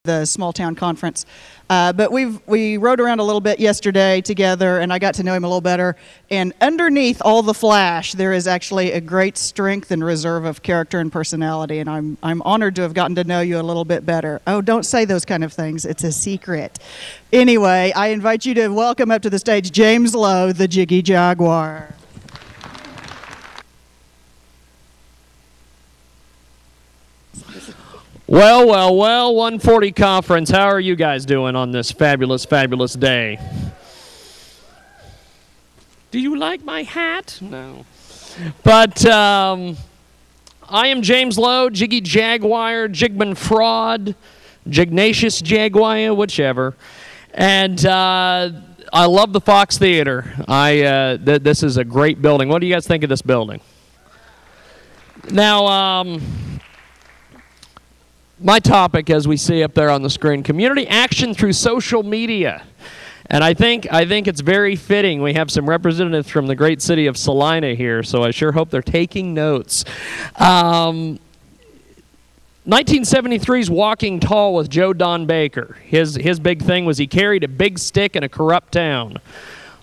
the Smalltown conference. But we rode around a little bit yesterday together, and I got to know him a little better. And underneath all the flash, there is actually a great strength and reserve of character and personality. And I'm honored to have gotten to know you a little bit better. Oh, don't say those kind of things. It's a secret. Anyway, I invite you to welcome up to the stage James Lowe, the Jiggy Jaguar. Well, 140 conference. How are you guys doing on this fabulous, fabulous day? Do you like my hat? No. But I am James Lowe, Jiggy Jaguar, Jigman Fraud, Jignacious Jaguar, whichever. And I love the Fox Theater. This is a great building. What do you guys think of this building? Now, my topic, as we see up there on the screen, community action through social media. And I think it's very fitting. We have some representatives from the great city of Salina here, so I sure hope they're taking notes. 1973's Walking Tall with Joe Don Baker. His big thing was he carried a big stick in a corrupt town.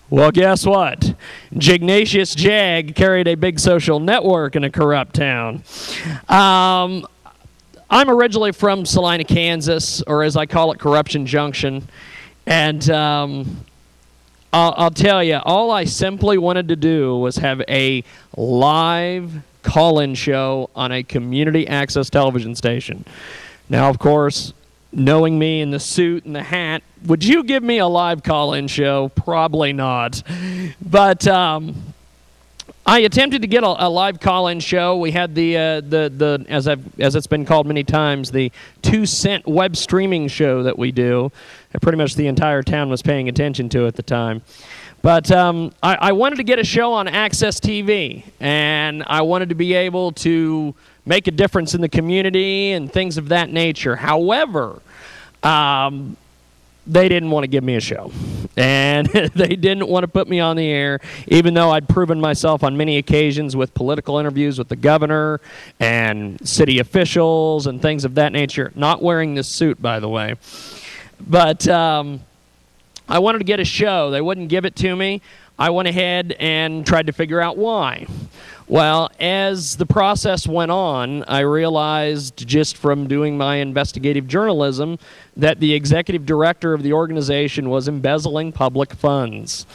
Well, guess what? Jignacious Jag carried a big social network in a corrupt town. I'm originally from Salina, Kansas, or as I call it, Corruption Junction. And I'll tell you, all I simply wanted to do was have a live call-in show on a community access television station. Now, of course, knowing me in the suit and the hat, would you give me a live call-in show? Probably not. But I attempted to get a live call-in show. We had the as it's been called many times, the 2-cent web streaming show that we do. And pretty much the entire town was paying attention to at the time. But I wanted to get a show on Access TV, and I wanted to be able to make a difference in the community and things of that nature. However, they didn't want to give me a show, and they didn't want to put me on the air, even though I'd proven myself on many occasions with political interviews with the governor and city officials and things of that nature. Not wearing this suit, by the way. But I wanted to get a show. They wouldn't give it to me. I went ahead and tried to figure out why. Well, as the process went on, I realized just from doing my investigative journalism that the executive director of the organization was embezzling public funds.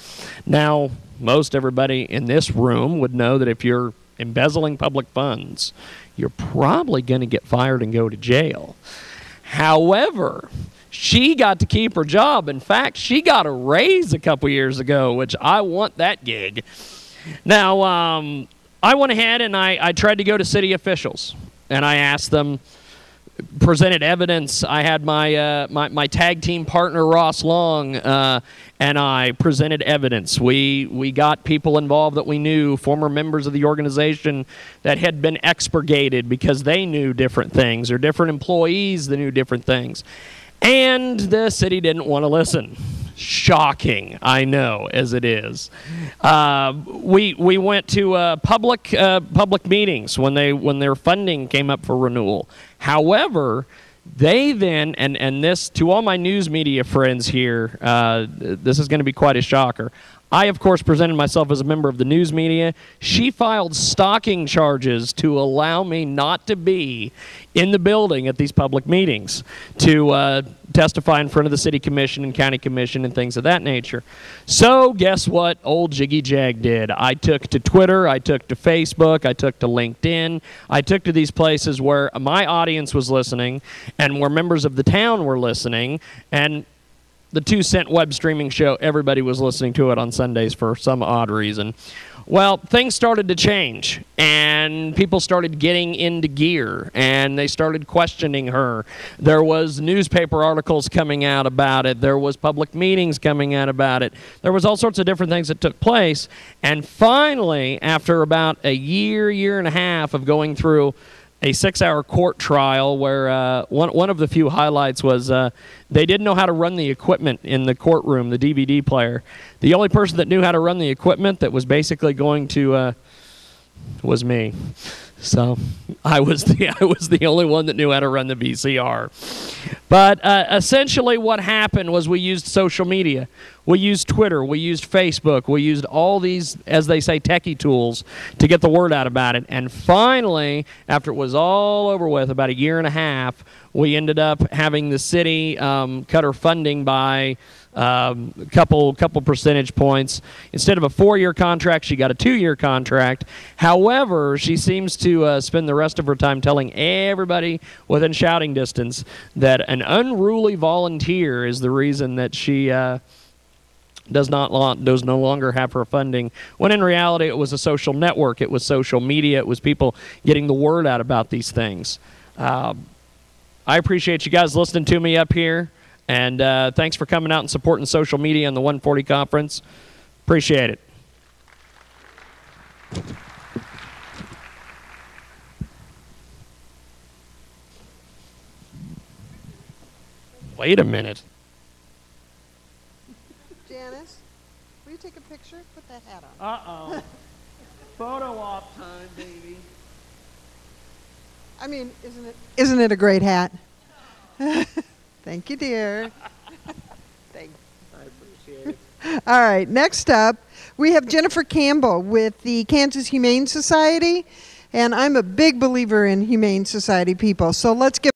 Now, most everybody in this room would know that if you're embezzling public funds, you're probably going to get fired and go to jail. However, she got to keep her job. In fact, she got a raise a couple years ago, which I want that gig. Now, I went ahead and I tried to go to city officials, and I asked them, presented evidence. I had my tag team partner, Ross Long, and I presented evidence. We got people involved that we knew, former members of the organization that had been expurgated because they knew different things, or different employees that knew different things. And the city didn't want to listen. Shocking, I know, as it is. We went to public meetings when their funding came up for renewal. However, they then, and this, to all my news media friends here, this is going to be quite a shocker. I, of course, presented myself as a member of the news media. She filed stalking charges to allow me not to be in the building at these public meetings to testify in front of the city commission and county commission and things of that nature. So guess what old Jiggy Jag did? I took to Twitter, I took to Facebook, I took to LinkedIn, I took to these places where my audience was listening and where members of the town were listening, and the 2-cent web streaming show, everybody was listening to it on Sundays for some odd reason. Well, things started to change, and people started getting into gear, and they started questioning her. There was newspaper articles coming out about it. There was public meetings coming out about it. There was all sorts of different things that took place, and finally, after about a year and a half of going through a 6-hour court trial where one of the few highlights was they didn't know how to run the equipment in the courtroom, the DVD player. The only person that knew how to run the equipment that was basically going to was me. So I was the only one that knew how to run the VCR. But essentially what happened was we used social media. We used Twitter. We used Facebook. We used all these, as they say, techie tools to get the word out about it. And finally, after it was all over with, about a year and a half, we ended up having the city cut her funding by a couple percentage points. Instead of a 4-year contract, she got a 2-year contract. However, she seems to spend the rest of her time telling everybody within shouting distance that an unruly volunteer is the reason that she does no longer have her funding, when in reality it was a social network, it was social media, it was people getting the word out about these things. I appreciate you guys listening to me up here. And thanks for coming out and supporting social media and the 140 conference. Appreciate it. Wait a minute. Janice, will you take a picture? Put that hat on. Uh-oh. Photo op time, baby. I mean, isn't it a great hat? Thank you, dear. Thanks. I appreciate it. All right, next up, we have Jennifer Campbell with the Kansas Humane Society, and I'm a big believer in Humane Society people, so let's give